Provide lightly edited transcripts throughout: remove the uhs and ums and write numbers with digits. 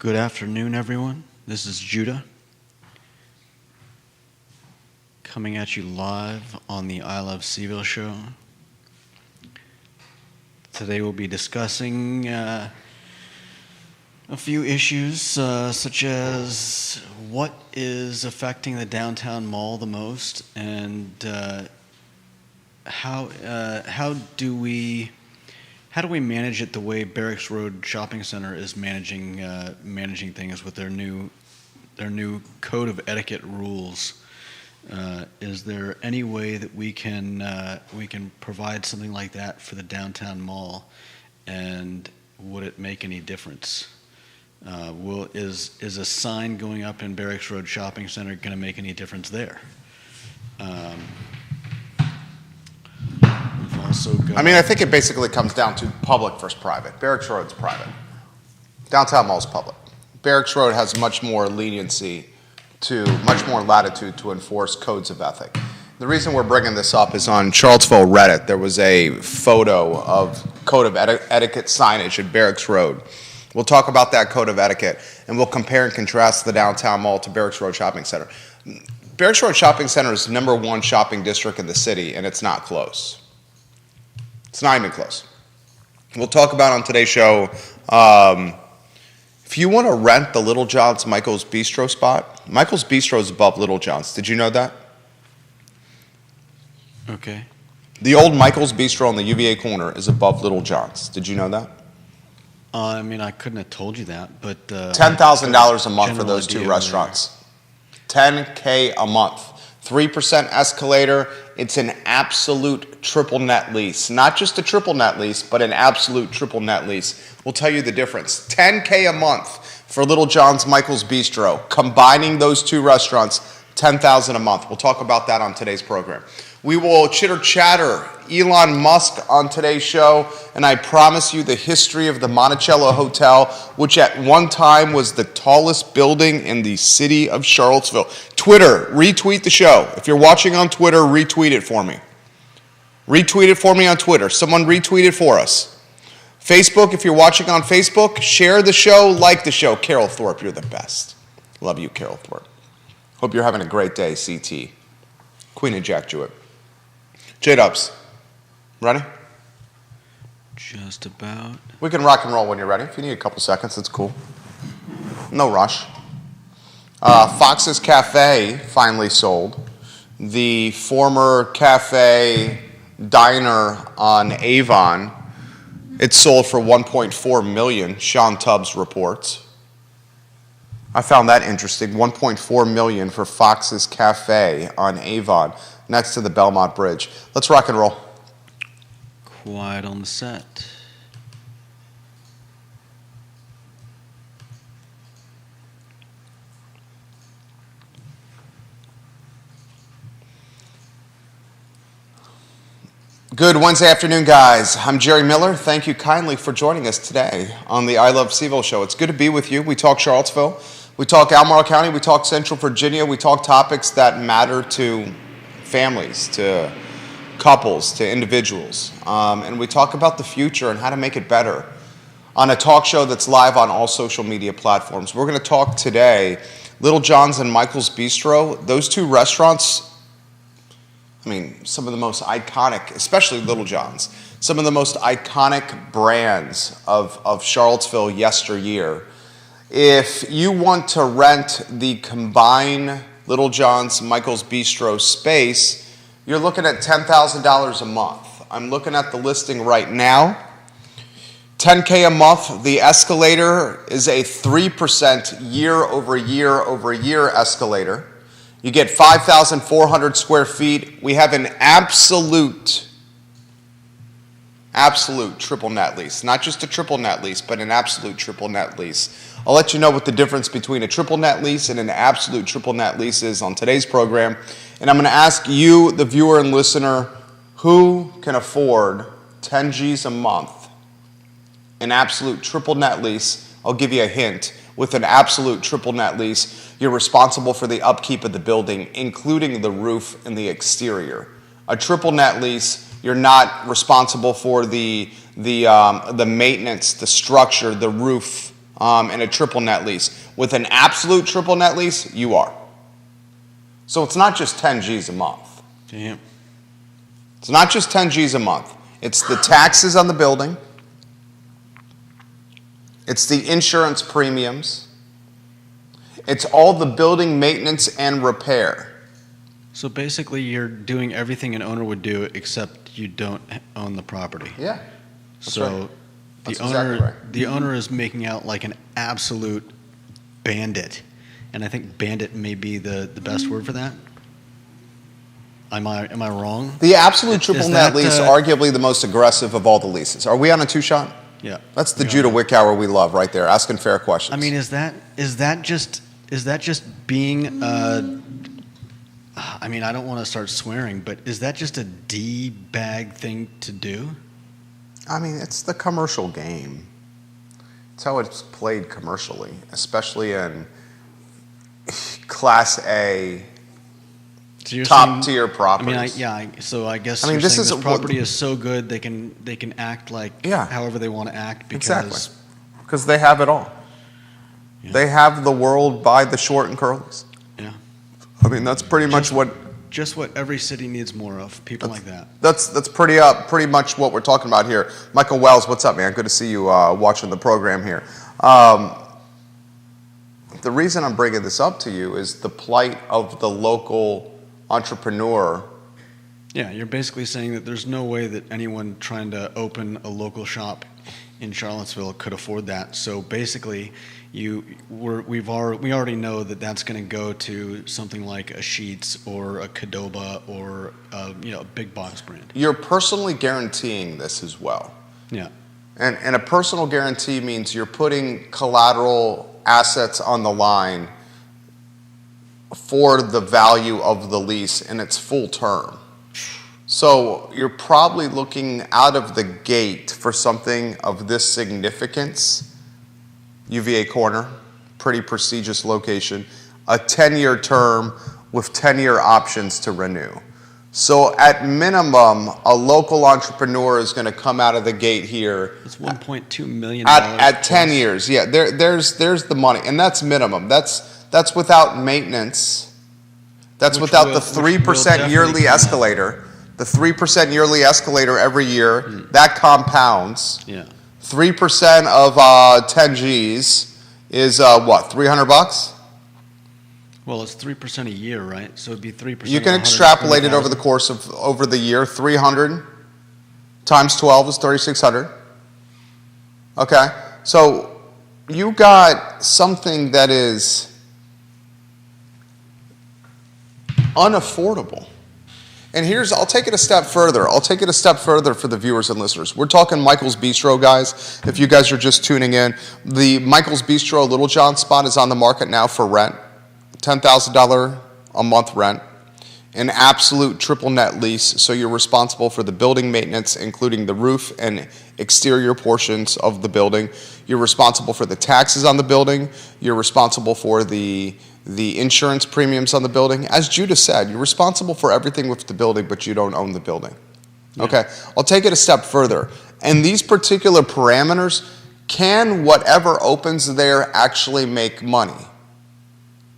Good afternoon, everyone. This is Judah, coming at you live on the I Love Seville show. Today we'll be discussing a few issues, such as what is affecting the downtown mall the most, and how do we manage it the way Barracks Road Shopping Center is managing things with their new code of etiquette rules? Is there any way that we can provide something like that for the downtown mall, and would it make any difference? Is a sign going up in Barracks Road Shopping Center going to make any difference there? I think it basically comes down to public versus private. Barracks Road's private. Downtown Mall's public. Barracks Road has much more latitude to enforce codes of ethic. The reason we're bringing this up is on Charlottesville Reddit, there was a photo of code of etiquette signage at Barracks Road. We'll talk about that code of etiquette, and we'll compare and contrast the downtown mall to Barracks Road Shopping Center. Barracks Road Shopping Center is the #1 shopping district in the city, and it's not close. It's not even close. We'll talk about on today's show, if you want to rent the Little John's Michael's Bistro spot, Michael's Bistro is above Little John's. Did you know that? Okay. The old Michael's Bistro on the UVA corner is above Little John's. Did you know that? I couldn't have told you that, but... $10,000 a month for those two restaurants. $10K a month. 3% escalator. It's an absolute triple net lease. Not just a triple net lease, but an absolute triple net lease. We'll tell you the difference. $10K a month for Little John's Michael's Bistro. Combining those two restaurants, $10,000 a month. We'll talk about that on today's program. We will chitter-chatter Elon Musk on today's show, and I promise you the history of the Monticello Hotel, which at one time was the tallest building in the city of Charlottesville. Twitter, retweet the show. If you're watching on Twitter, retweet it for me. Retweet it for me on Twitter. Someone retweet it for us. Facebook, if you're watching on Facebook, share the show, like the show. Carol Thorpe, you're the best. Love you, Carol Thorpe. Hope you're having a great day, CT. Queen and Jack Jewett. J-Dubs, ready? Just about. We can rock and roll when you're ready. If you need a couple seconds, it's cool. No rush. Fox's Cafe finally sold. The former cafe diner on Avon, it sold for $1.4 million, Sean Tubbs reports. I found that interesting. $1.4 million for Fox's Cafe on Avon, next to the Belmont Bridge. Let's rock and roll. Quiet on the set. Good Wednesday afternoon, guys. I'm Jerry Miller. Thank you kindly for joining us today on the I Love Seville show. It's good to be with you. We talk Charlottesville. We talk Albemarle County. We talk Central Virginia. We talk topics that matter to families, to couples, to individuals. And we talk about the future and how to make it better on a talk show that's live on all social media platforms. We're going to talk today Little John's and Michael's Bistro. Those two restaurants, some of the most iconic, especially Little John's, some of the most iconic brands of Charlottesville yesteryear. If you want to rent the combined Little John's, Michael's Bistro space, you're looking at $10,000 a month. I'm looking at the listing right now. $10K a month. The escalator is a 3% year-over-year escalator. You get 5,400 square feet. We have an absolute triple net lease. Not just a triple net lease, but an absolute triple net lease. I'll let you know what the difference between a triple net lease and an absolute triple net lease is on today's program. And I'm going to ask you, the viewer and listener, who can afford 10 G's a month, an absolute triple net lease? I'll give you a hint. With an absolute triple net lease, you're responsible for the upkeep of the building, including the roof and the exterior. A triple net lease, you're not responsible for the maintenance, the structure, the roof, in a triple net lease. With an absolute triple net lease, you are. So it's not just 10 G's a month. Damn. It's not just 10 G's a month. It's the taxes on the building. It's the insurance premiums. It's all the building maintenance and repair. So basically, you're doing everything an owner would do, except you don't own the property. Yeah. That's So right. the That's owner, exactly right. the owner is making out like an absolute bandit, and I think bandit may be the best word for that. Am I wrong? The absolute triple Is net that, lease, arguably the most aggressive of all the leases. Are we on a two-shot? Yeah. That's the We Judah are. Wickower we love right there, asking fair questions. I mean, is that just being? I mean, I don't want to start swearing, but is that just a D-bag thing to do? I mean, it's the commercial game. It's how it's played commercially, especially in Class A, So you're top saying- tier properties. So I guess I mean, you're this saying is this a- property is so good they can act like Yeah. however they want to act because Exactly. Because they have it all. Yeah. They have the world by the short and curlies. Yeah. I mean, that's pretty much what just what every city needs more of, people like that. that's pretty much what we're talking about here. Michael Wells, what's up, man? Good to see you watching the program here. The reason I'm bringing this up to you is the plight of the local entrepreneur. Yeah, you're basically saying that there's no way that anyone trying to open a local shop in Charlottesville could afford that. So basically, we already know that that's going to go to something like a Sheetz or a Qdoba or a big box brand. You're personally guaranteeing this as well. Yeah. And a personal guarantee means you're putting collateral assets on the line for the value of the lease in its full term. So you're probably looking out of the gate for something of this significance. UVA Corner, pretty prestigious location, a 10-year term with 10-year options to renew. So at minimum, a local entrepreneur is going to come out of the gate here It's $1.2 million. at 10 years. Yeah, there's the money, and that's minimum. That's without maintenance. That's Which without will- the which will 3% definitely yearly come out. escalator. The 3% yearly escalator every year, that compounds. Yeah. 3% of 10 G's is what, $300? Well, it's 3% a year, right? So it'd be 3%. You can extrapolate it over the course of over the year. 300 times 12 is 3,600. Okay, so you got something that is unaffordable. And I'll take it a step further. I'll take it a step further for the viewers and listeners. We're talking Michael's Bistro, guys. If you guys are just tuning in, the Michael's Bistro Little John spot is on the market now for rent. $10,000 a month rent. An absolute triple net lease, so you're responsible for the building maintenance, including the roof and exterior portions of the building. You're responsible for the taxes on the building. You're responsible for the insurance premiums on the building. As Judah said, you're responsible for everything with the building, but you don't own the building. Yeah. Okay, I'll take it a step further. And these particular parameters, can whatever opens there actually make money?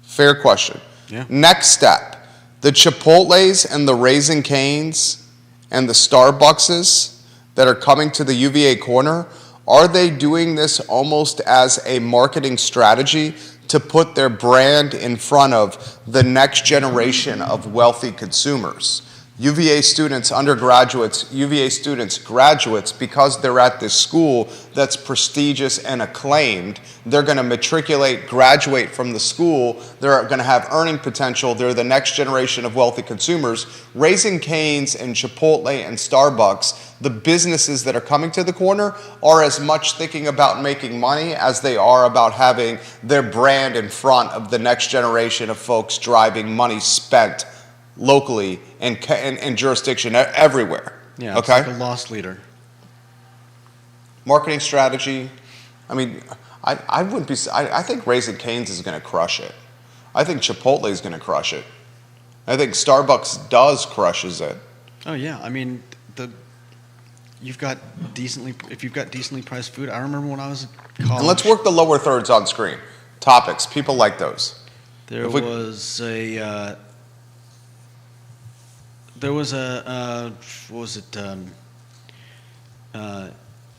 Fair question. Yeah. Next step, the Chipotles and the Raising Canes and the Starbuckses that are coming to the UVA corner, are they doing this almost as a marketing strategy to put their brand in front of the next generation of wealthy consumers? UVA students, undergraduates, UVA students, graduates, because they're at this school that's prestigious and acclaimed, they're going to matriculate, graduate from the school, they're going to have earning potential, they're the next generation of wealthy consumers. Raising Cane's and Chipotle and Starbucks, the businesses that are coming to the corner, are as much thinking about making money as they are about having their brand in front of the next generation of folks driving money spent locally and jurisdiction everywhere. Yeah, it's okay. like a loss leader. Marketing strategy. I mean, I wouldn't be. I think Raising Cane's is going to crush it. I think Chipotle is going to crush it. I think Starbucks crushes it. Oh yeah, I mean you've got decently priced food. I remember when I was in college. And let's work the lower thirds on screen. Topics. People like those. There was a what was it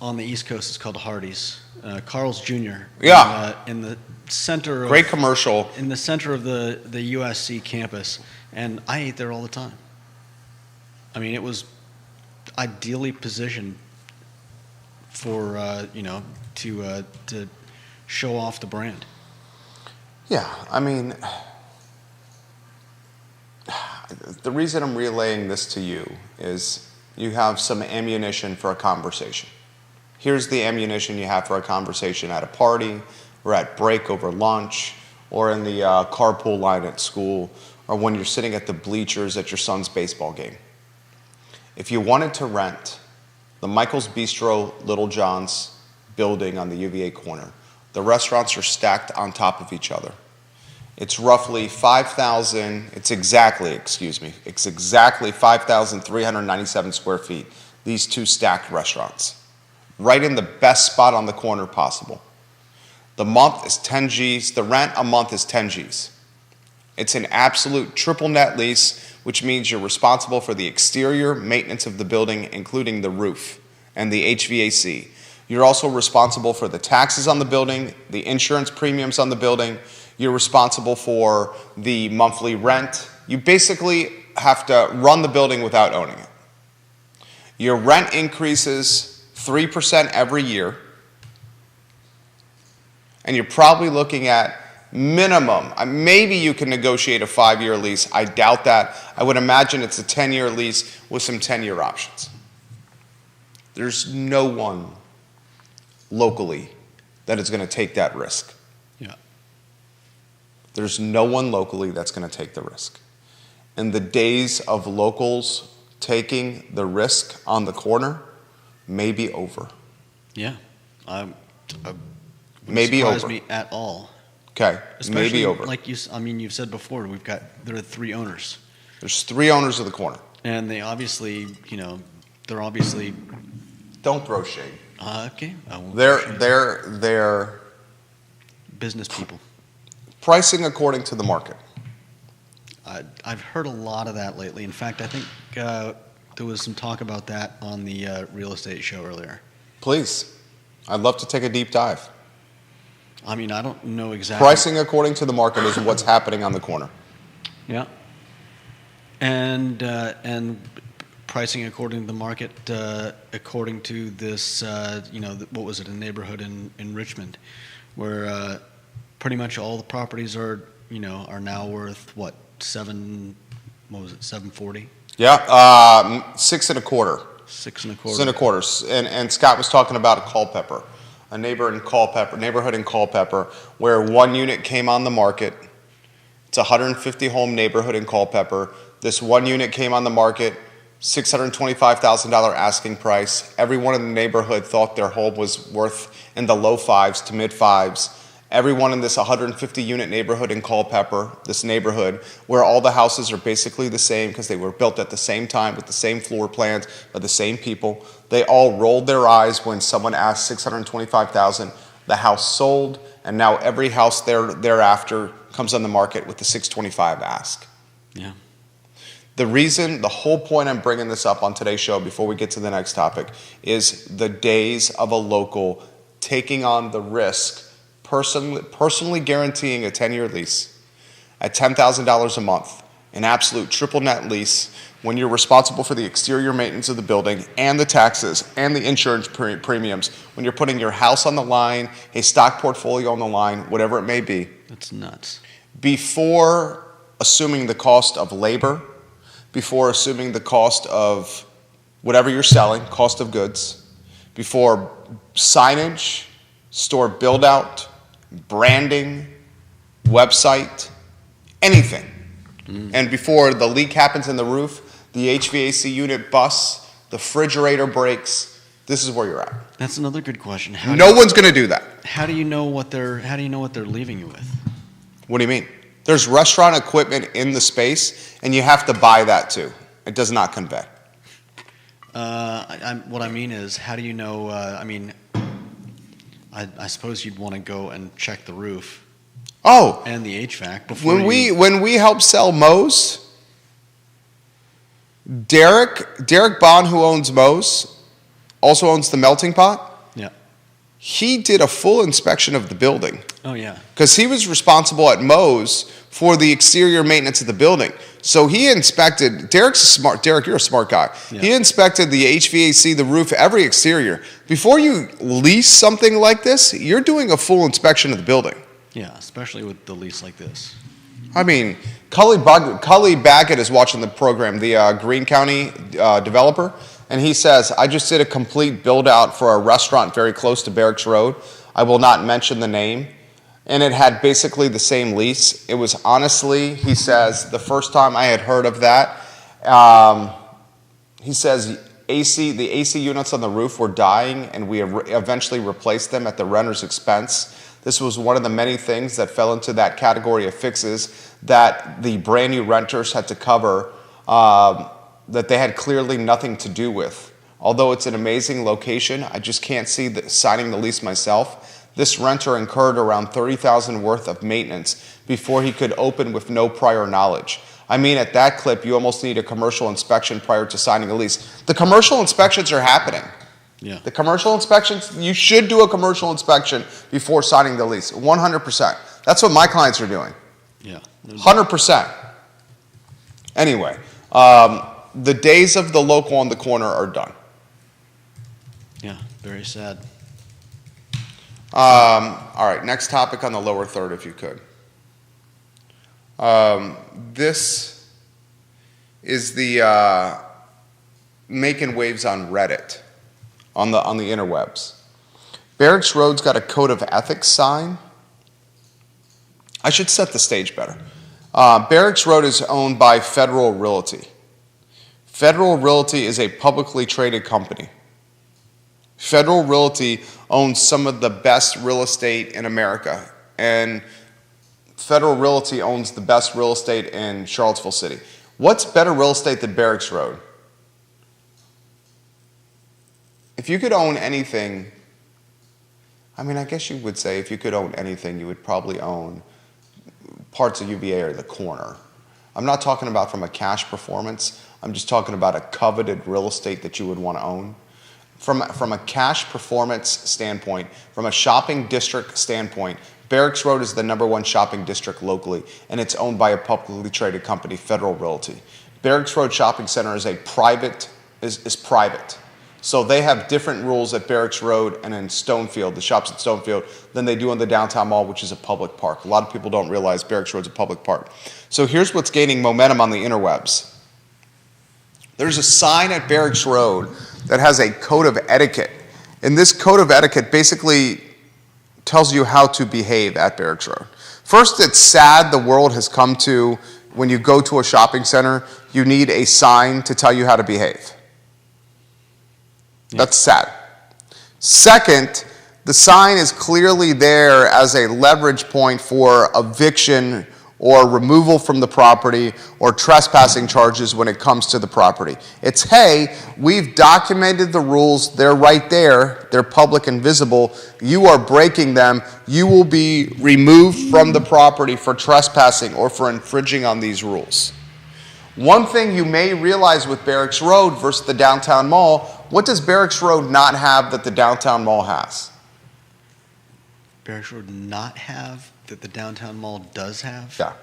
on the East Coast? It's called Hardee's. Carl's Jr. Yeah. In the center. Great commercial. In the center of the USC campus, and I ate there all the time. I mean, it was ideally positioned for to show off the brand. Yeah, I mean, the reason I'm relaying this to you is you have some ammunition for a conversation. Here's the ammunition you have for a conversation at a party, or at break over lunch, or in the carpool line at school, or when you're sitting at the bleachers at your son's baseball game. If you wanted to rent the Michael's Bistro Little John's building on the UVA corner, the restaurants are stacked on top of each other. It's roughly 5,000, it's exactly 5,397 square feet, these two stacked restaurants, right in the best spot on the corner possible. The month is 10 G's, the rent a month is 10 G's. It's an absolute triple net lease, which means you're responsible for the exterior maintenance of the building, including the roof and the HVAC. You're also responsible for the taxes on the building, the insurance premiums on the building. You're responsible for the monthly rent. You basically have to run the building without owning it. Your rent increases 3% every year, and you're probably looking at minimum, maybe you can negotiate a 5-year lease. I doubt that. I would imagine it's a 10-year lease with some 10-year options. There's no one locally that is going to take that risk. Yeah. There's no one locally that's going to take the risk. And the days of locals taking the risk on the corner may be over. Yeah. Maybe surprise over. me at all. Okay, Especially, maybe over. Like you've said before, there are 3 owners. There's 3 owners of the corner. And they obviously, they're obviously. Don't throw shade. Okay. I won't throw shade. They're business people. Pricing according to the market. I've heard a lot of that lately. In fact, I think there was some talk about that on the real estate show earlier. Please. I'd love to take a deep dive. I mean, I don't know exactly. Pricing according to the market is what's happening on the corner. Yeah. And pricing according to the market, according to this, what was it, a neighborhood in Richmond, where pretty much all the properties are now worth what, $740? Yeah, 6 1/4. 6 1/4. 6 1/4. And Scott was talking about Culpeper, a neighborhood in Culpeper, where one unit came on the market. It's a 150 home neighborhood in Culpeper. This one unit came on the market, $625,000 asking price. Everyone in the neighborhood thought their home was worth in the low 5s to mid 5s. Everyone in this 150 unit neighborhood in Culpeper, this neighborhood where all the houses are basically the same because they were built at the same time with the same floor plans by the same people, they all rolled their eyes when someone asked $625,000. The house sold, and now every house thereafter comes on the market with the $625 ask. Yeah. The whole point I'm bringing this up on today's show before we get to the next topic is the days of a local taking on the risk, personally guaranteeing a 10-year lease at $10,000 a month, an absolute triple net lease, when you're responsible for the exterior maintenance of the building and the taxes and the insurance premiums, when you're putting your house on the line, a stock portfolio on the line, whatever it may be. That's nuts. Before assuming the cost of labor, before assuming the cost of whatever you're selling, cost of goods, before signage, store build-out, branding, website, anything. And before the leak happens in the roof, the HVAC unit busts, the refrigerator breaks, this is where you're at. That's another good question. No one's going to do that. How do you know what they're leaving you with? What do you mean? There's restaurant equipment in the space, and you have to buy that too. It does not convey. What I mean is, how do you know? I suppose you'd want to go and check the roof Oh, and the HVAC before when we help sell Moe's, Derek Bond, who owns Moe's, also owns the Melting Pot. Yeah. He did a full inspection of the building Oh yeah. because he was responsible at Moe's for the exterior maintenance of the building. So he inspected. Derek's smart. Derek, you're a smart guy. Yeah. He inspected the HVAC, the roof, every exterior. Before you lease something like this, you're doing a full inspection of the building. Yeah, especially with the lease like this. I mean, Cully Baggett is watching the program, the Greene County developer, and he says, I just did a complete build out for a restaurant very close to Barracks Road. I will not mention the name. And it had basically the same lease. It was honestly, he says, the first time I had heard of that, he says the AC units on the roof were dying, and we eventually replaced them at the renter's expense. This was one of the many things that fell into that category of fixes that the brand new renters had to cover, that they had clearly nothing to do with. Although it's an amazing location, I just can't see signing the lease myself. This renter incurred around $30,000 worth of maintenance before he could open with no prior knowledge. I mean, at that clip, you almost need a commercial inspection prior to signing a lease. The commercial inspections are happening. Yeah. The commercial inspections, you should do a commercial inspection before signing the lease, 100%. That's what my clients are doing, Yeah. 100%. Anyway, the days of the local on the corner are done. Yeah. Very sad. All right, next topic on the lower third, if you could. This is the making waves on Reddit, on the interwebs. Barracks Road's got a code of ethics sign. I should set the stage better. Barracks Road is owned by Federal Realty. Federal Realty is a publicly traded company. Federal Realty owns some of the best real estate in America, and Federal Realty owns the best real estate in Charlottesville City. What's better real estate than Barracks Road? If you could own anything, I mean, I guess you would say if you could own anything, you would probably own parts of UVA or the corner. I'm not talking about from a cash performance. I'm just talking about a coveted real estate that you would want to own. From a cash performance standpoint, from a shopping district standpoint, Barracks Road is the #1 shopping district locally, and it's owned by a publicly traded company, Federal Realty. Barracks Road Shopping Center is private. So they have different rules at Barracks Road and in Stonefield, the shops at Stonefield, than they do in the downtown mall, which is a public park. A lot of people don't realize Barracks Road's a public park. So here's what's gaining momentum on the interwebs. There's a sign at Barracks Road that has a code of etiquette. And this code of etiquette basically tells you how to behave at Barracks Road. First, it's sad the world has come to, when you go to a shopping center, you need a sign to tell you how to behave. That's sad. Second, the sign is clearly there as a leverage point for eviction or removal from the property or trespassing charges when it comes to the property. It's, hey, we've documented the rules. They're right there. They're public and visible. You are breaking them. You will be removed from the property for trespassing or for infringing on these rules. One thing you may realize with Barracks Road versus the downtown mall, what does Barracks Road not have that the downtown mall has? Barracks Road not have that the downtown mall does have? Yeah.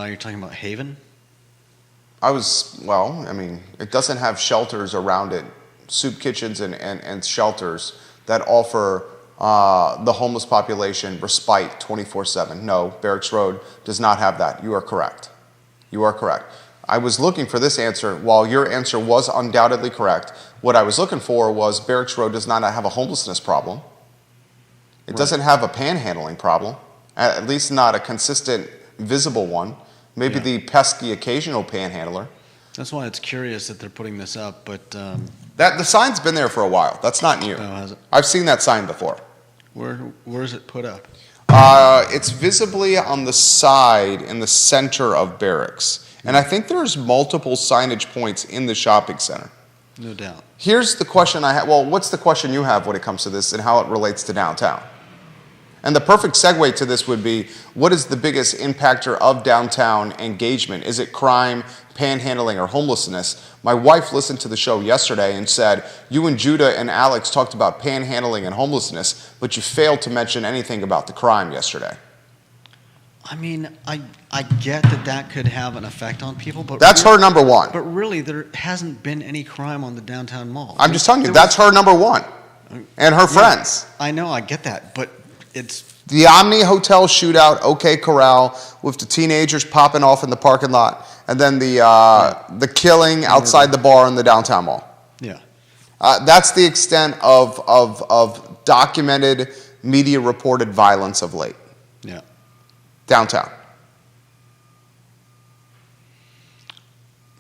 You're talking about Haven? It doesn't have shelters around it, soup kitchens and shelters that offer the homeless population respite 24/7. No, Barracks Road does not have that. You are correct. You are correct. I was looking for this answer. While your answer was undoubtedly correct, what I was looking for was Barracks Road does not have a homelessness problem. It doesn't have a panhandling problem, at least not a consistent, visible one. Maybe the pesky occasional panhandler. That's why it's curious that they're putting this up, but The sign's been there for a while. That's not new. oh, has it? I've seen that sign before. Where is it put up? It's visibly on the side in the center of Barracks. And I think there's multiple signage points in the shopping center. No doubt. Here's the question I have. Well, what's the question you have when it comes to this and how it relates to downtown? And the perfect segue to this would be, what is the biggest impactor of downtown engagement? Is it crime, panhandling, or homelessness? My wife listened to the show yesterday and said, you and Judah and Alex talked about panhandling and homelessness, but you failed to mention anything about the crime yesterday. I mean, I get that could have an effect on people, but That's her number one. But really, there hasn't been any crime on the downtown mall. I'm just telling you, that's her number one. And her friends. I know, I get that, but it's... The Omni Hotel shootout, OK Corral, with the teenagers popping off in the parking lot, and then the killing outside the bar in the downtown mall. Yeah. That's the extent of documented, media-reported violence of late. Yeah. Downtown.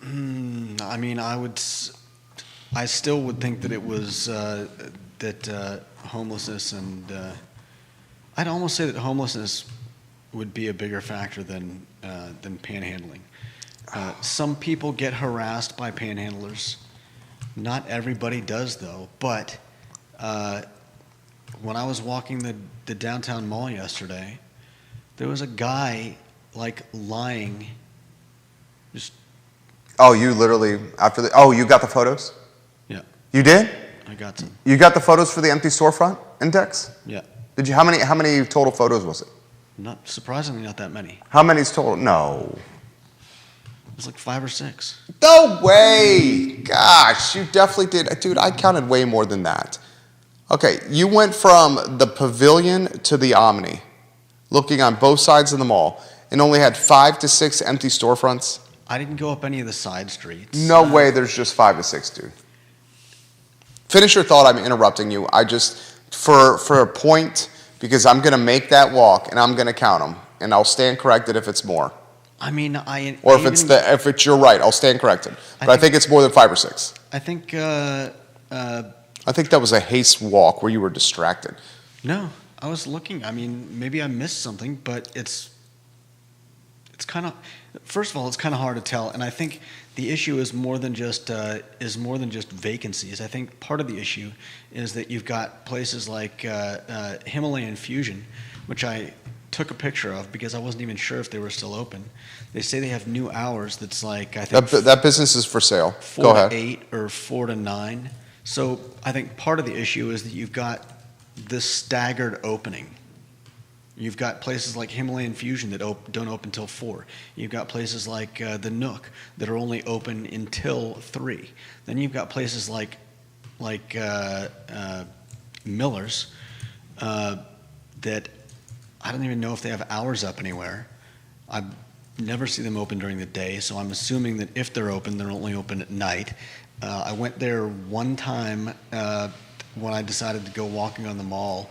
I mean, I still would think that it was homelessness and I'd almost say that homelessness would be a bigger factor than panhandling. Some people get harassed by panhandlers. Not everybody does, though. But when I was walking the downtown mall yesterday, there was a guy like lying. Just Oh, you literally you got the photos? yeah, You did? I got some. You got the photos for the empty storefront index? Yeah, Did you? How many total photos was it? not surprisingly not that many. How many's total? No. It was like 5 or 6. No way! Gosh, you definitely did. Dude, I counted way more than that. Okay, you went from the pavilion to the Omni, looking on both sides of the mall, and only had 5 to 6 empty storefronts? I didn't go up any of the side streets. No way there's just 5 to 6, dude. Finish your thought, I'm interrupting you. I just, for a point, because I'm going to make that walk, and I'm going to count them, and I'll stand corrected if it's more. I mean, Or if it's you're right, I'll stand corrected. But I think it's more than 5 or 6. I think, I think that was a haste walk where you were distracted. no, I was looking. I mean, maybe I missed something, but it's kind of, first of all, it's kind of hard to tell. And I think the issue is more than just vacancies. I think part of the issue is that you've got places like Himalayan Fusion, which I took a picture of because I wasn't even sure if they were still open. They say they have new hours that's like, I think That business is for sale. 4 Go to ahead. 8 or 4 to 9. So I think part of the issue is that you've got this staggered opening. You've got places like Himalayan Fusion that don't open till 4. You've got places like the Nook that are only open until 3. Then you've got places like Miller's that I don't even know if they have hours up anywhere. I never see them open during the day, so I'm assuming that if they're open, they're only open at night. I went there one time when I decided to go walking on the mall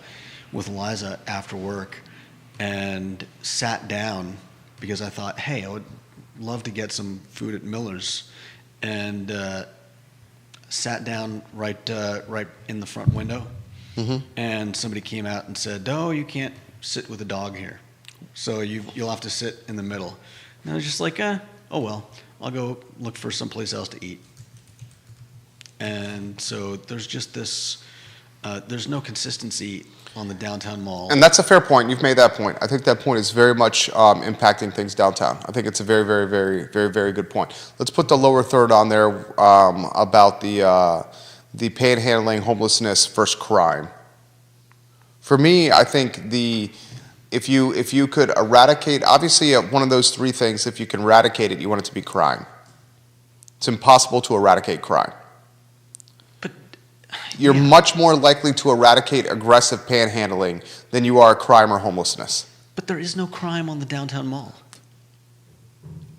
with Liza after work and sat down because I thought, hey, I would love to get some food at Miller's, and sat down right in the front window. Mm-hmm. And somebody came out and said, "Oh, you can't sit with a dog here, so you'll have to sit in the middle." And I was just like, oh well, I'll go look for someplace else to eat. And so there's just this, there's no consistency on the downtown mall. And that's a fair point. You've made that point. I think that point is very much impacting things downtown. I think it's a very, very, very, very, very good point. Let's put the lower third on there about the panhandling, homelessness versus crime. For me, I think if you could eradicate, obviously one of those 3 things, if you can eradicate it, you want it to be crime. It's impossible to eradicate crime. You're much more likely to eradicate aggressive panhandling than you are crime or homelessness. But there is no crime on the downtown mall.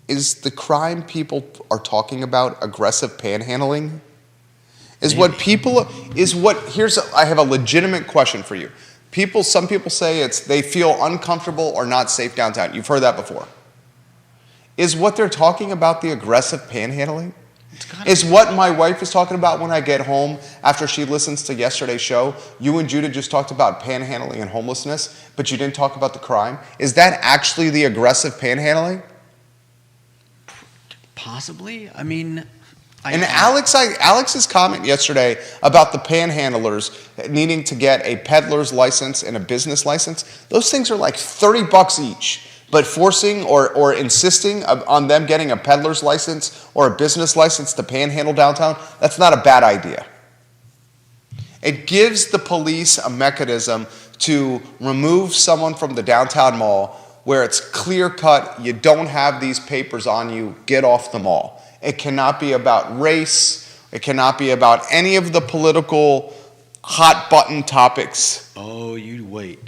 Is the crime people are talking about aggressive panhandling? I have a legitimate question for you. Some people say they feel uncomfortable or not safe downtown. You've heard that before. Is what they're talking about the aggressive panhandling? Is what my wife is talking about when I get home after she listens to yesterday's show? You and Judah just talked about panhandling and homelessness, but you didn't talk about the crime. Is that actually the aggressive panhandling? Possibly. I mean, And Alex's comment yesterday about the panhandlers needing to get a peddler's license and a business license, those things are like $30 each. But forcing or insisting on them getting a peddler's license or a business license to panhandle downtown, that's not a bad idea. It gives the police a mechanism to remove someone from the downtown mall where it's clear cut, you don't have these papers on you, get off the mall. It cannot be about race, it cannot be about any of the political hot button topics. Oh, you wait.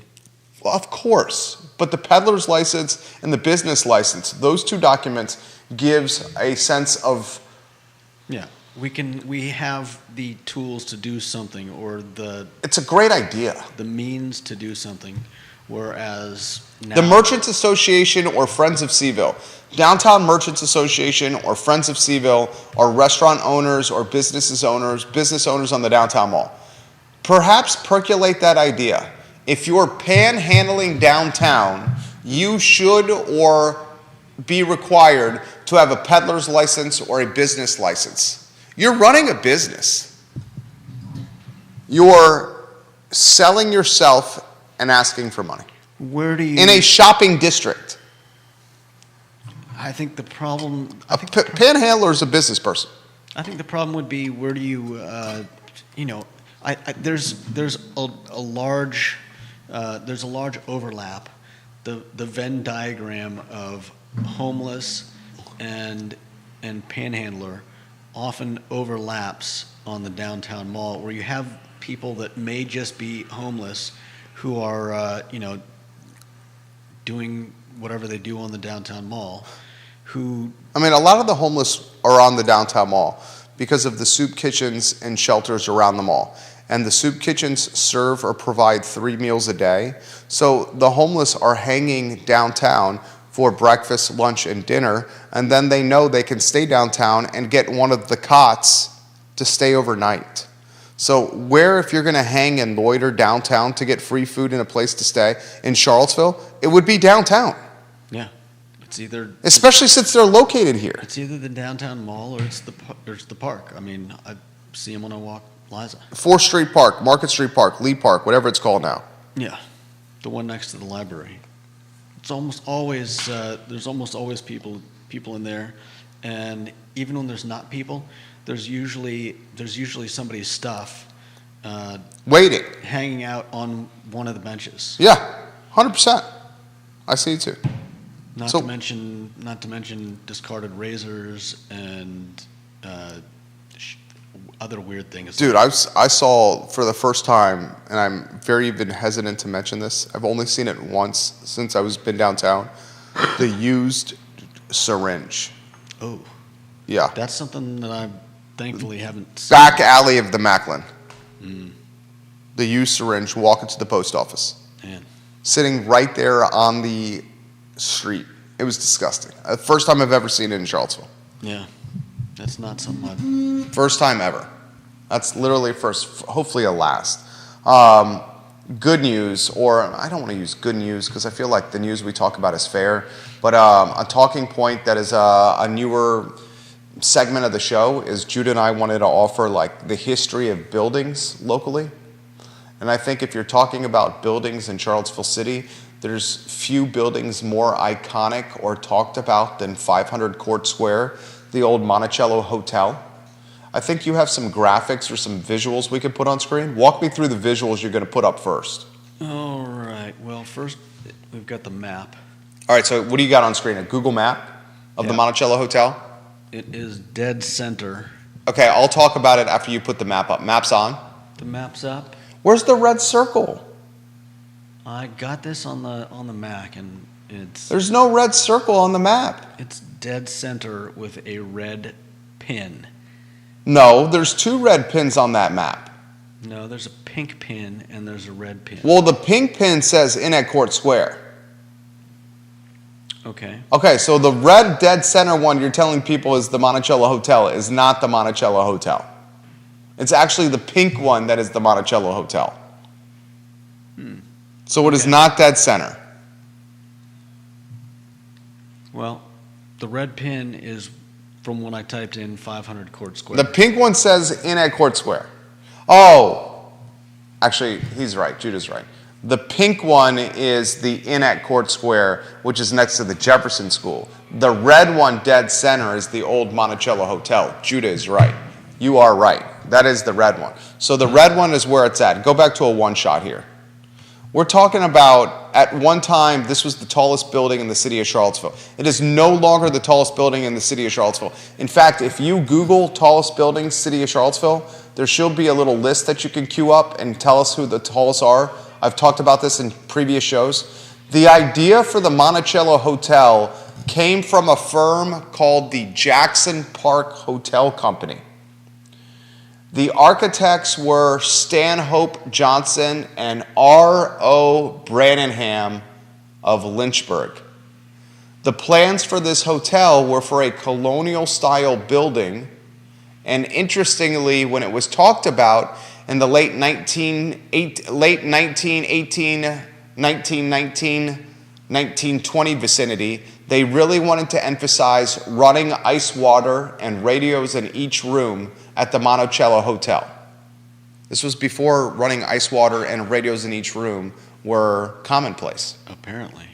Well, of course, but the peddler's license and the business license, those two documents gives a sense of, Yeah, we have the tools to do something, or it's a great idea. the means to do something, whereas now The Merchants Association or Friends of Seaville, Downtown Merchants Association or Friends of Seaville are restaurant owners or business owners on the downtown mall. Perhaps percolate that idea. If you're panhandling downtown, you should or be required to have a peddler's license or a business license. You're running a business. You're selling yourself and asking for money where do you? in a shopping district. I think the problem. A panhandler is a business person. I think the problem would be where do you? There's a large overlap. The Venn diagram of homeless and panhandler often overlaps on the downtown mall, where you have people that may just be homeless who are doing whatever they do on the downtown mall. I mean, a lot of the homeless are on the downtown mall because of the soup kitchens and shelters around the mall. And the soup kitchens serve or provide 3 meals a day. So the homeless are hanging downtown for breakfast, lunch, and dinner, and then they know they can stay downtown and get one of the cots to stay overnight. So where, if you're going to hang and loiter downtown to get free food and a place to stay in Charlottesville, it would be downtown, Yeah, it's either especially since they're located here. it's either the downtown mall or it's the park. I mean, I see them when I walk Liza. 4th Street Park, Market Street Park, Lee Park, whatever it's called now. Yeah, the one next to the library. It's almost always there's almost always people in there, and even when there's not people, there's usually somebody's stuff Waiting. hanging out on one of the benches. Yeah, 100%. I see it too. Not So- to mention discarded razors and other weird things. Dude, I saw for the first time, and I'm very even hesitant to mention this. I've only seen it once since I was been downtown. The used syringe. Oh, Yeah. that's something that I thankfully haven't seen. Back alley of the Macklin. The used syringe walking to the post office. Man. Sitting right there on the street. It was disgusting. First time I've ever seen it in Charlottesville. Yeah, that's not something First time ever. That's literally first, hopefully a last. Good news, or I don't want to use good news because I feel like the news we talk about is fair, but a talking point that is a newer segment of the show is Judah and I wanted to offer like the history of buildings locally. And I think if you're talking about buildings in Charlottesville City, there's few buildings more iconic or talked about than 500 Court Square, the old Monticello Hotel. I think you have some graphics or some visuals we could put on screen. Walk me through the visuals you're going to put up first. All right. Well, first we've got the map. All right, so what do you got on screen? A Google map of the Yeah. Monticello Hotel? It is dead center. Okay, I'll talk about it after you put the map up. Map's on. The map's up. Where's the red circle? I got this on the Mac, and There's no red circle on the map. it's dead center with a red pin. No, there's 2 red pins on that map. No, there's a pink pin and there's a red pin. Well, the pink pin says in at Court Square. Okay. Okay, so the red dead center one you're telling people is the Monticello Hotel is not the Monticello Hotel. It's actually the pink one that is the Monticello Hotel. So it is not dead center. Well, the red pin is from when I typed in 500 Court Square. The pink one says Inn at Court Square. Oh, actually, he's right. Judah's right. The pink one is the Inn at Court Square, which is next to the Jefferson School. The red one dead center is the old Monticello Hotel. Judah is right. You are right. That is the red one. So the red one is where it's at. Go back to a one shot here. We're talking about, at one time, this was the tallest building in the city of Charlottesville. It is no longer the tallest building in the city of Charlottesville. In fact, if you Google tallest buildings, city of Charlottesville, there should be a little list that you can queue up and tell us who the tallest are. I've talked about this in previous shows. The idea for the Monticello Hotel came from a firm called the Jackson Park Hotel Company. The architects were Stanhope Johnson and R.O. Branningham of Lynchburg. The plans for this hotel were for a colonial-style building, and interestingly, when it was talked about in the late 1918, 1919, 1920 vicinity, they really wanted to emphasize running ice water and radios in each room at the Monticello Hotel. This was before running ice water and radios in each room were commonplace. Apparently.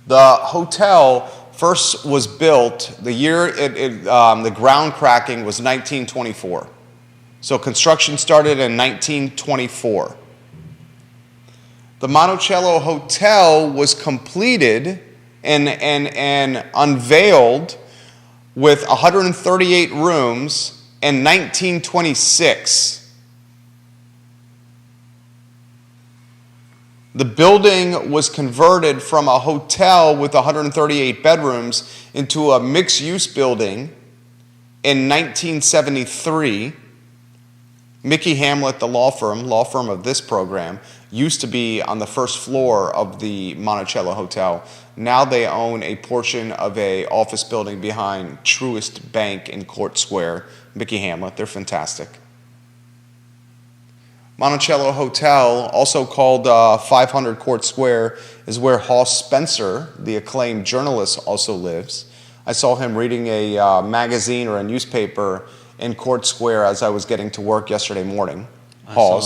The hotel first was built, the year the ground cracking was 1924. So construction started in 1924. The Monticello Hotel was completed and unveiled with 138 rooms in 1926. The building was converted from a hotel with 138 bedrooms into a mixed-use building in 1973. Mickey Hamlet, the law firm of this program, used to be on the first floor of the Monticello Hotel. Now they own a portion of a office building behind Truist Bank in Court Square. Mickey Hamlet, they're fantastic. Monticello Hotel, also called 500 Court Square, is where Hoss Spencer, the acclaimed journalist, also lives. I saw him reading a magazine or a newspaper in Court Square as I was getting to work yesterday morning. I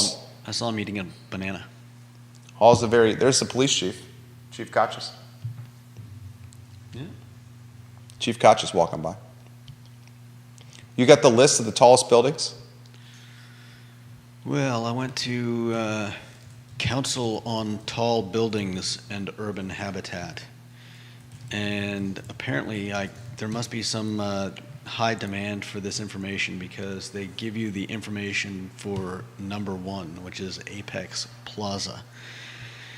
saw him eating a banana. Hall's there's the police chief, Chief Kotches. Yeah. Chief Kotches walking by. You got the list of the tallest buildings? Well, I went to Council on Tall Buildings and Urban Habitat, and apparently there must be some high demand for this information because they give you the information for number one, which is Apex Plaza.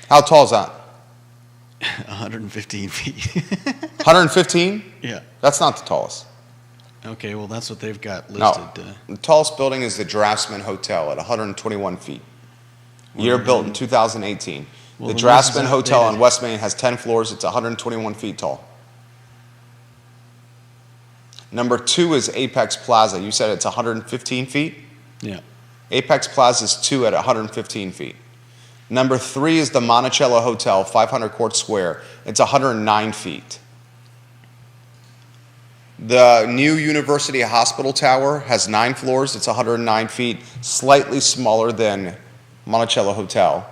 How tall is that? 115 feet. 115? Yeah. That's not the tallest. Okay, well, that's what they've got listed. No. The tallest building is the Draftsman Hotel at 121 feet. Year built in 2018. Well, the the Draftsman most is Hotel outdated. on West Main has 10 floors. It's 121 feet tall. Number 2 is Apex Plaza. You said it's 115 feet? Yeah. Apex Plaza is 2 at 115 feet. Number 3 is the Monticello Hotel, 500 Court Square. It's 109 feet. The new University Hospital Tower has 9 floors. It's 109 feet, slightly smaller than Monticello Hotel.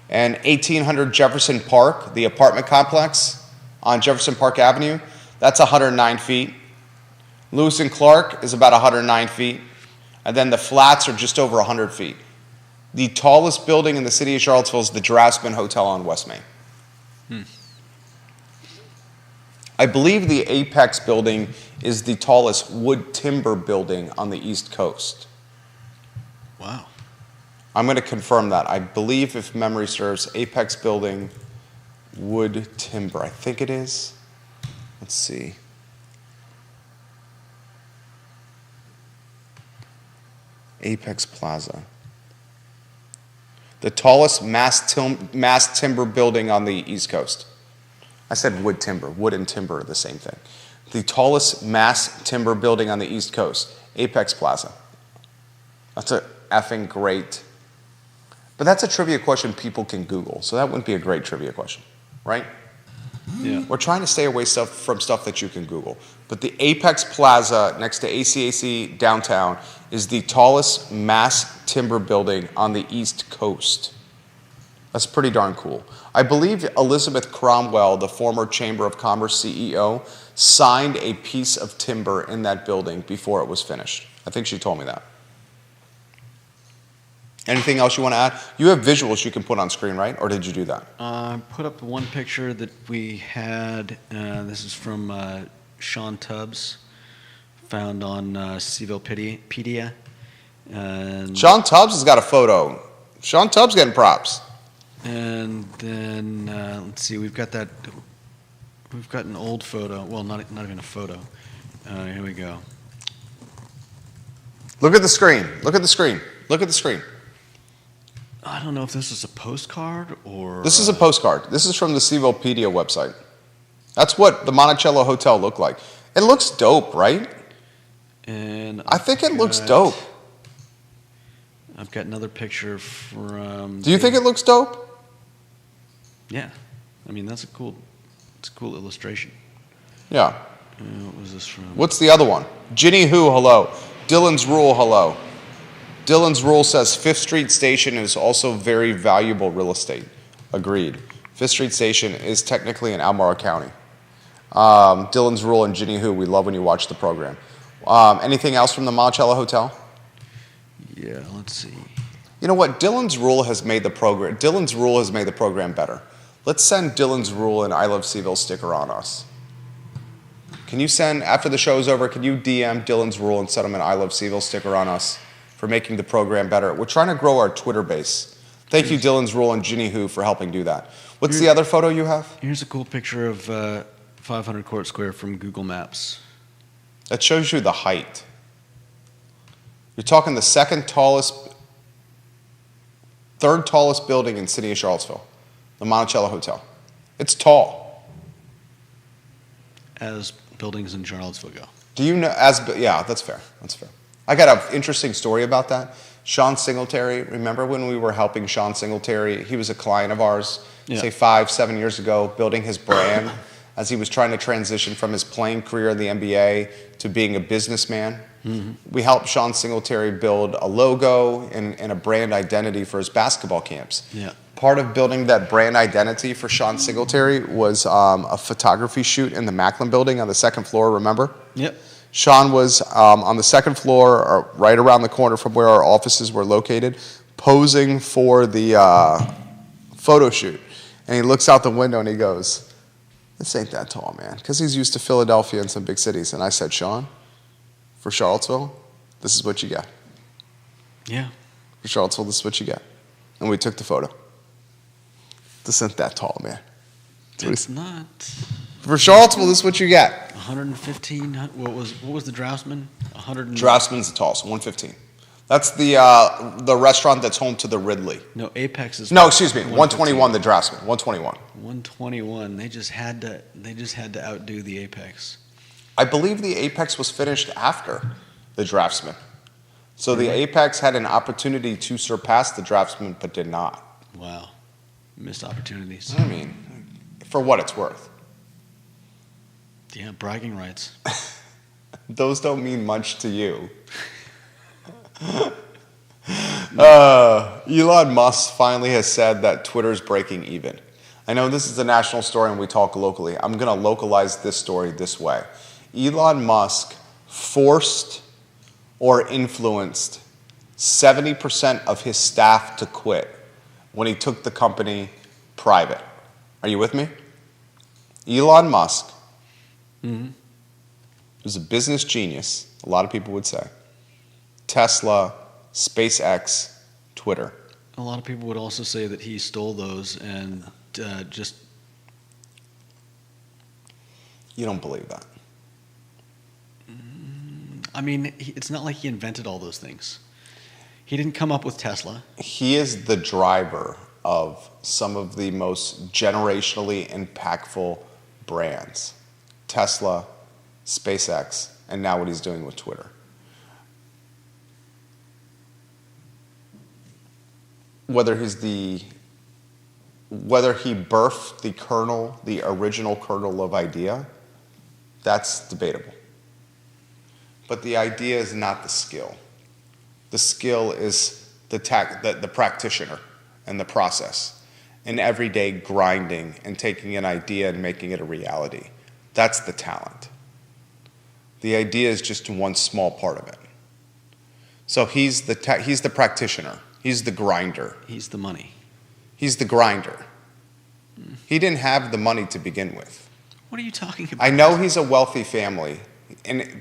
And 1800 Jefferson Park, the apartment complex on Jefferson Park Avenue, that's 109 feet. Lewis and Clark is about 109 feet. And then the flats are just over 100 feet. The tallest building in the city of Charlottesville is the Draftsman Hotel on West Main. I believe the Apex building is the tallest wood timber building on the East Coast. Wow. I'm going to confirm that. I believe, if memory serves, Apex building, wood timber. I think it is. Let's see. Apex Plaza. The tallest mass timber building on the East Coast. I said wood timber. Wood and timber are the same thing. The tallest mass timber building on the East Coast, Apex Plaza. That's a effing great. But that's a trivia question people can Google, so that wouldn't be a great trivia question, right? Yeah. We're trying to stay away from stuff that you can Google. But the Apex Plaza next to ACAC downtown is the tallest mass timber building on the East Coast. That's pretty darn cool. I believe Elizabeth Cromwell, the former Chamber of Commerce CEO, signed a piece of timber in that building before it was finished. I think she told me that. Anything else you want to add? You have visuals you can put on screen, right? Or did you do that? Put up one picture that we had. This is from Sean Tubbs, found on Civilpedia. And Sean Tubbs has got a photo. Sean Tubbs getting props. And then let's see, we've got that. We've got an old photo. Well, not even a photo. Here we go. Look at the screen. Look at the screen. Look at the screen. I don't know if this is a postcard or. This is a postcard. This is from the Civilpedia website. That's what the Monticello Hotel looked like. It looks dope, right? And I think it looks dope. I've got another picture from. Do you think it looks dope? Yeah, I mean it's a cool illustration. Yeah. What was this from? What's the other one? Ginny Who, hello. Dylan's Rule, hello. Dylan's Rule says Fifth Street Station is also very valuable real estate. Agreed. Fifth Street Station is technically in Albemarle County. Dylan's Rule and Ginny Who, we love when you watch the program. Anything else from the Monticello Hotel? Yeah, let's see. You know what? Dylan's Rule has made the program better. Let's send Dylan's Rule and I Love Seville sticker on us. Can you send, after the show's over, can you DM Dylan's Rule and send him an I Love Seville sticker on us for making the program better? We're trying to grow our Twitter base. Thank you, Dylan's Rule and Ginny Who, for helping do that. What's the other photo you have? Here's a cool picture of 500 Court Square from Google Maps. That shows you the height. You're talking the third tallest building in the city of Charlottesville, the Monticello Hotel. It's tall. As buildings in Charlottesville go. Do you know, yeah, that's fair. That's fair. I got an interesting story about that. Sean Singletary, remember when we were helping Sean Singletary? He was a client of ours, say 5-7 years ago, building his brand as he was trying to transition from his playing career in the NBA to being a businessman. Mm-hmm. We helped Sean Singletary build a logo and a brand identity for his basketball camps. Yeah. Part of building that brand identity for Sean Singletary was a photography shoot in the Macklin building on the second floor, remember? Yep. Sean was on the second floor, or right around the corner from where our offices were located, posing for the photo shoot. And he looks out the window and he goes, "This ain't that tall, man," because he's used to Philadelphia and some big cities. And I said, "Sean, for Charlottesville, this is what you get." Yeah. For Charlottesville, this is what you get. And we took the photo. This isn't that tall, man. It's not. For Charlottesville, this is what you get. 115. What was the Draftsman? 100. Draftsman's the tallest, 115. That's the restaurant that's home to the Ridley. No, Apex is. No, excuse me, 121. The Draftsman, 121. 121. They just had to outdo the Apex. I believe the Apex was finished after the Draftsman. So the Apex had an opportunity to surpass the Draftsman, but did not. Wow. Missed opportunities. I mean, for what it's worth. Yeah, bragging rights. Those don't mean much to you. Elon Musk finally has said that Twitter's breaking even. I know this is a national story and we talk locally. I'm going to localize this story this way. Elon Musk forced or influenced 70% of his staff to quit when he took the company private. Are you with me? Elon Musk is a business genius, a lot of people would say. Tesla, SpaceX, Twitter. A lot of people would also say that he stole those and just... You don't believe that? I mean, it's not like he invented all those things. He didn't come up with Tesla. He is the driver of some of the most generationally impactful brands. Tesla, SpaceX, and now what he's doing with Twitter. Whether he's the Whether he birthed the original kernel of idea, that's debatable. But the idea is not the skill. The skill is the practitioner and the process, and everyday grinding and taking an idea and making it a reality. That's the talent. The idea is just one small part of it. So he's the practitioner. He's the grinder. He's the money. He's the grinder. He didn't have the money to begin with. What are you talking about? I know he's a wealthy family,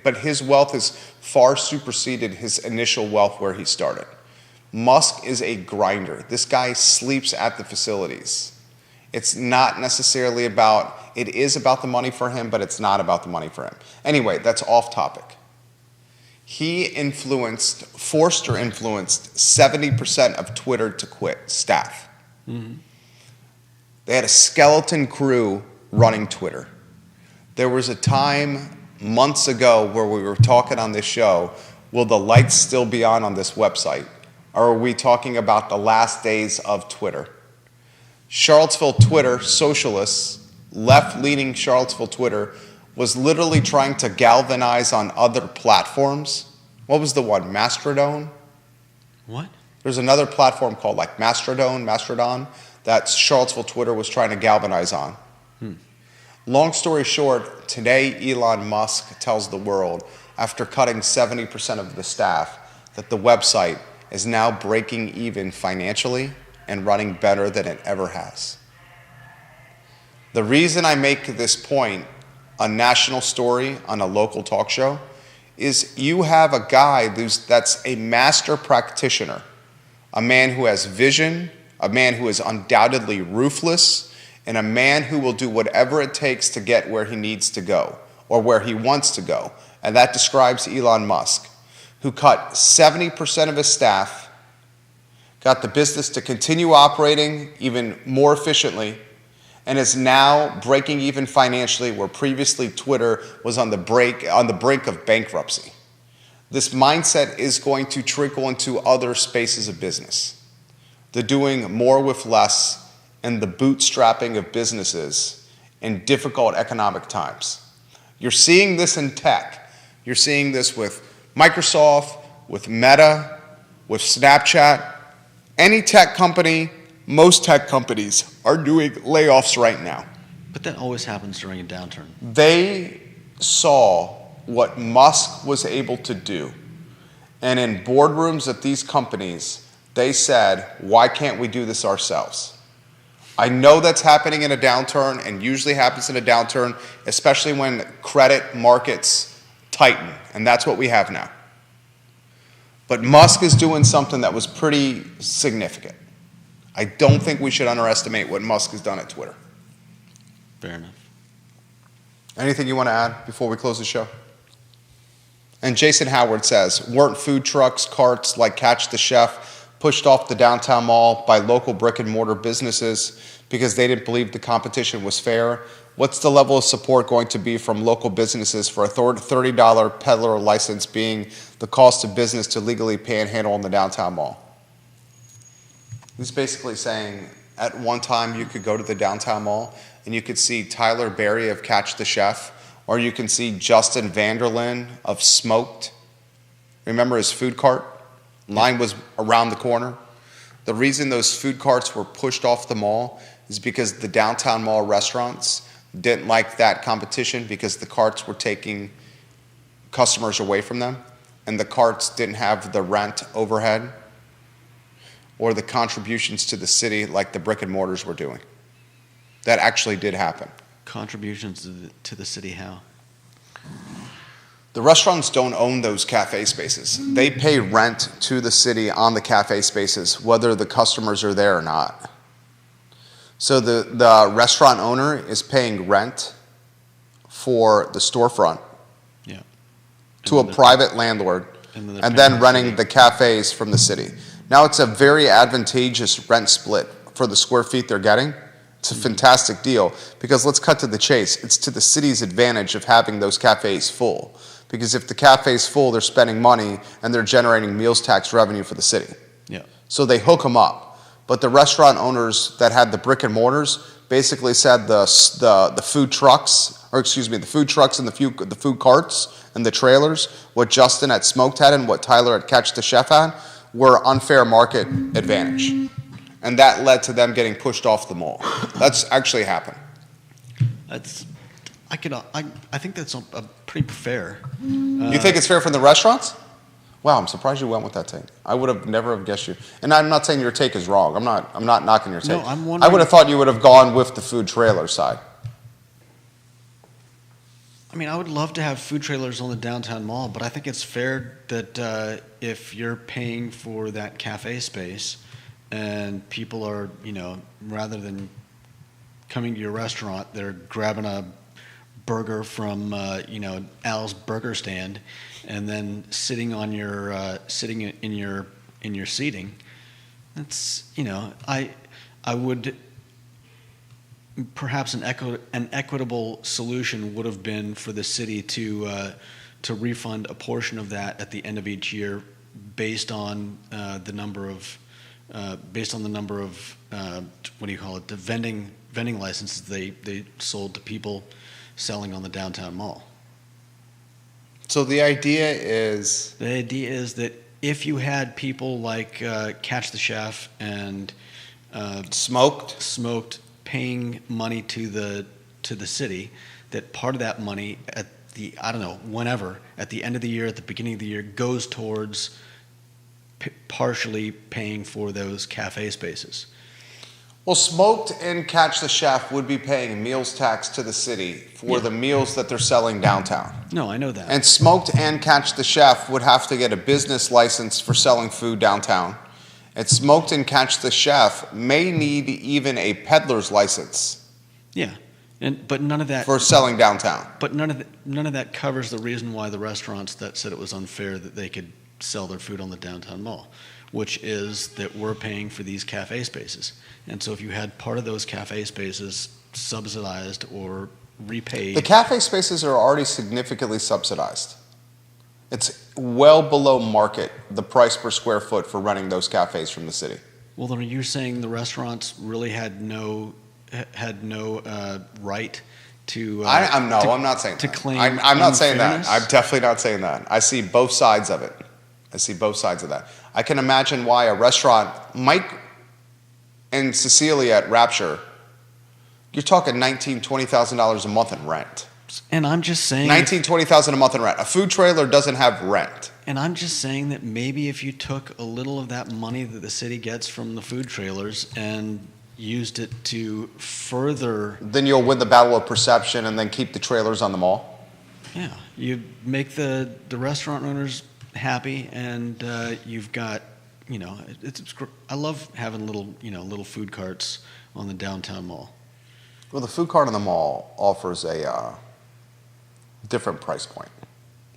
but his wealth has far superseded his initial wealth where he started. Musk is a grinder. This guy sleeps at the facilities. It's not necessarily about, it is about the money for him, but it's not about the money for him. Anyway, that's off topic. Forster influenced 70% of Twitter to quit, staff. Mm-hmm. They had a skeleton crew running Twitter. There was a time months ago where we were talking on this show, will the lights still be on this website? Or are we talking about the last days of Twitter? Charlottesville Twitter, socialists, left-leaning Charlottesville Twitter, was literally trying to galvanize on other platforms. What was the one? Mastodon? What? There's another platform called like Mastodon, that Charlottesville Twitter was trying to galvanize on. Long story short, today Elon Musk tells the world, after cutting 70% of the staff, that the website is now breaking even financially and running better than it ever has. The reason I make this point, a national story on a local talk show, is you have a guy that's a master practitioner, a man who has vision, a man who is undoubtedly ruthless, and a man who will do whatever it takes to get where he needs to go or where he wants to go. And that describes Elon Musk, who cut 70% of his staff, got the business to continue operating even more efficiently, and is now breaking even financially where previously Twitter was on the brink of bankruptcy. This mindset is going to trickle into other spaces of business. The doing more with less and the bootstrapping of businesses in difficult economic times. You're seeing this in tech. You're seeing this with Microsoft, with Meta, with Snapchat. Any tech company, most tech companies are doing layoffs right now. But that always happens during a downturn. They saw what Musk was able to do. And in boardrooms at these companies, they said, why can't we do this ourselves? I know that's happening in a downturn and usually happens in a downturn, especially when credit markets tighten. And that's what we have now. But Musk is doing something that was pretty significant. I don't think we should underestimate what Musk has done at Twitter. Fair enough. Anything you want to add before we close the show? And Jason Howard says, weren't food trucks, carts like Catch the Chef pushed off the downtown mall by local brick and mortar businesses because they didn't believe the competition was fair? What's the level of support going to be from local businesses for a $30 peddler license being the cost of business to legally panhandle in the downtown mall? He's basically saying at one time you could go to the downtown mall and you could see Tyler Berry of Catch the Chef, or you can see Justin Vanderlyn of Smoked. Remember his food cart? Line was around the corner. The reason those food carts were pushed off the mall is because the downtown mall restaurants didn't like that competition because the carts were taking customers away from them, and the carts didn't have the rent overhead or the contributions to the city like the brick and mortars were doing. That actually did happen. Contributions to the city, how? The restaurants don't own those cafe spaces. They pay rent to the city on the cafe spaces, whether the customers are there or not. So the restaurant owner is paying rent for the storefront to a private landlord and then renting the cafes from the city. Now it's a very advantageous rent split for the square feet they're getting. It's a fantastic deal because let's cut to the chase. It's to the city's advantage of having those cafes full. Because if the cafe's full, they're spending money and they're generating meals tax revenue for the city. Yeah. So they hook them up. but the restaurant owners that had the brick and mortars basically said the food trucks, or excuse me, the food trucks and the food carts and the trailers, what Justin at Smoked had and what Tyler at Catch the Chef had, were unfair market advantage. And that led to them getting pushed off the mall. That's actually happened. I think that's pretty fair. You think it's fair from the restaurants? Wow, I'm surprised you went with that take. I would have never have guessed you. And I'm not saying your take is wrong. I'm not knocking your take. No, I'm I wondering. would have thought you would have gone with the food trailer side. I mean, I would love to have food trailers on the downtown mall, but I think it's fair that if you're paying for that cafe space and people are, rather than coming to your restaurant, they're grabbing a burger from, Al's Burger Stand and then sitting on your, sitting in your seating. That's, I would. Perhaps an equitable solution would have been for the city to refund a portion of that at the end of each year, based on the number of what do you call it, the vending licenses they sold to people selling on the downtown mall. So the idea is that if you had people like Catch the Chef and Smoked paying money to the city, that part of that money at the whenever, at the end of the year, at the beginning of the year, goes towards partially paying for those cafe spaces. well, Smoked and Catch the Chef would be paying meals tax to the city for the meals that they're selling downtown. No, I know that. And Smoked and Catch the Chef would have to get a business license for selling food downtown. And Smoked and Catch the Chef may need even a peddler's license Yeah, but none of that. for selling downtown. But none of that covers the reason why the restaurants that said it was unfair that they could sell their food on the downtown mall, which is that we're paying for these cafe spaces. And so if you had part of those cafe spaces subsidized or repaid. The cafe spaces are already significantly subsidized. It's well below market, the price per square foot for renting those cafes from the city. Well, then you're saying the restaurants really had no right to. I'm not saying to that. claim I'm not saying that. unfairness? I'm definitely not saying that. I see both sides of it. I see both sides of that. I can imagine why a restaurant, Mike and Cecilia at Rapture, you're talking $19,000, $20,000 a month in rent. And I'm just saying. $19,000, $20,000 a month in rent. A food trailer doesn't have rent. And I'm just saying that maybe if you took a little of that money that the city gets from the food trailers and used it to further. Then you'll win the battle of perception and then keep the trailers on the mall. Yeah, you make the restaurant owners happy, and you've got, I love having little food carts on the downtown mall. Well, the food cart on the mall offers a different price point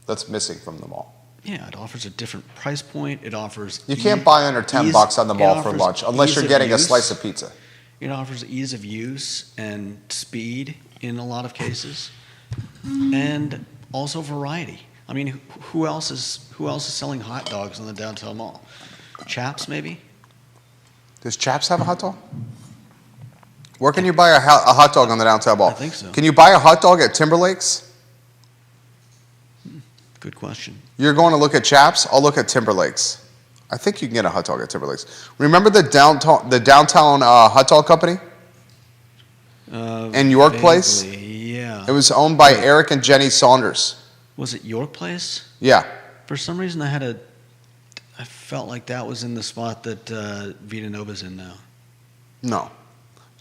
that's missing from the mall. Yeah, it offers a different price point. It offers. You can't buy under $10 on the mall for lunch unless you're getting a slice of pizza. It offers ease of use and speed in a lot of cases, and also variety. I mean, who else is selling hot dogs on the downtown mall? Chaps, maybe? Does Chaps have a hot dog? Where can you buy a hot dog on the downtown mall? I think so. Can you buy a hot dog at Timberlake's? Good question. You're going to look at Chaps? I'll look at Timberlake's. I think you can get a hot dog at Timberlake's. Remember the downtown hot dog company? In York Place? Yeah. It was owned by Eric and Jenny Saunders. Was it York Place? Yeah. For some reason, I felt like that was in the spot that Vita Nova's in now. No.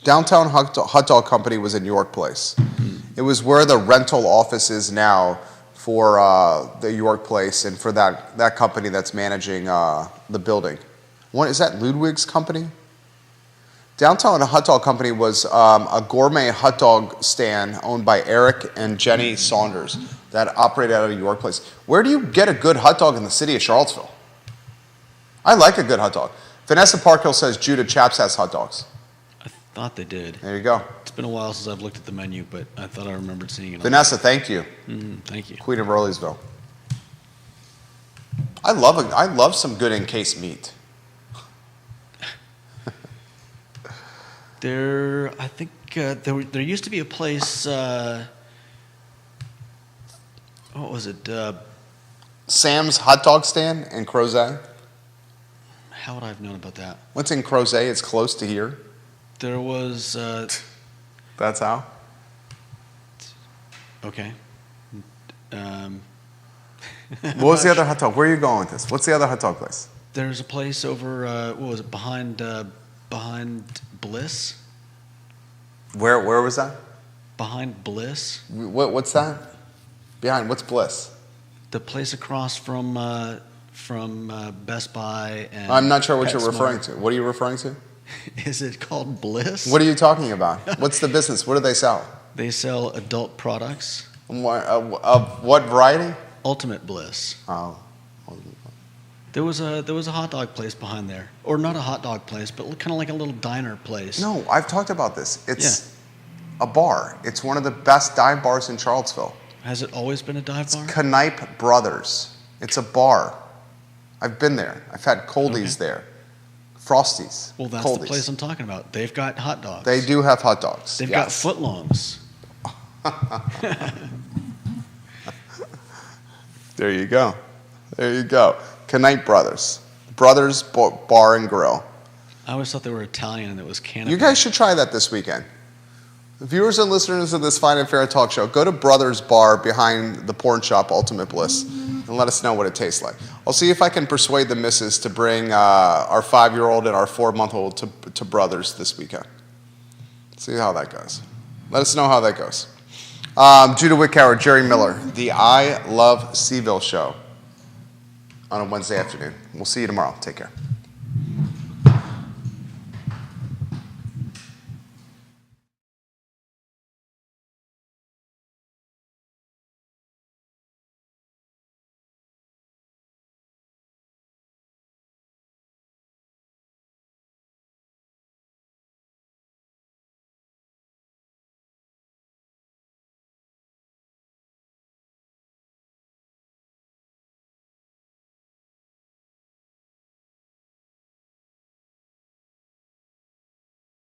Downtown Hot Dog Company was in York Place. It was where the rental office is now for the York Place and for that company that's managing the building. Is that Ludwig's company? Downtown Hot Dog Company was a gourmet hot dog stand owned by Eric and Jenny Saunders that operated out of York Place. Where do you get a good hot dog in the city of Charlottesville? I like a good hot dog. Vanessa Parkhill says Judah Chaps has hot dogs. I thought they did. There you go. It's been a while since I've looked at the menu, but I thought I remembered seeing it. Vanessa, thank you. Thank you. Queen of Earlysville. I love some good encased meat. I think there used to be a place. What was it? Sam's hot dog stand in Crozet. How would I have known about that? What's in Crozet? It's close to here. There was. That's how. Okay. What was the other hot dog? Where are you going with this? What's the other hot dog place? There's a place over. What was it? Behind Bliss. Where was that? Behind Bliss. What's that? Behind what's Bliss? The place across from Best Buy and. I'm not sure what you're PetSmart. referring to. What are you referring to? Is it called Bliss? What are you talking about? What's the business? What do they sell? They sell adult products. Of what variety? Ultimate Bliss. Oh. There was a hot dog place behind there, or not a hot dog place, but kind of like a little diner place. No, I've talked about this. It's a bar. It's one of the best dive bars in Charlottesville. Has it always been a dive bar? Knipe Brothers. It's a bar. I've been there. I've had Coldies there. Frosties. Well, that's Coldies. the place I'm talking about. They've got hot dogs. They do have hot dogs. They've yes. got footlongs. There you go. There you go. Knipe Brothers. Brothers Bar and Grill. I always thought they were Italian and it was Canada. You guys should try that this weekend. Viewers and listeners of this Fine and Fair talk show, go to Brothers Bar behind the porn shop Ultimate Bliss and let us know what it tastes like. I'll see if I can persuade the missus to bring our 5-year-old and our 4-month-old to Brothers this weekend. See how that goes. Let us know how that goes. Judah Wickower, Jerry Miller, the I Love Seville show on a Wednesday afternoon. We'll see you tomorrow. Take care.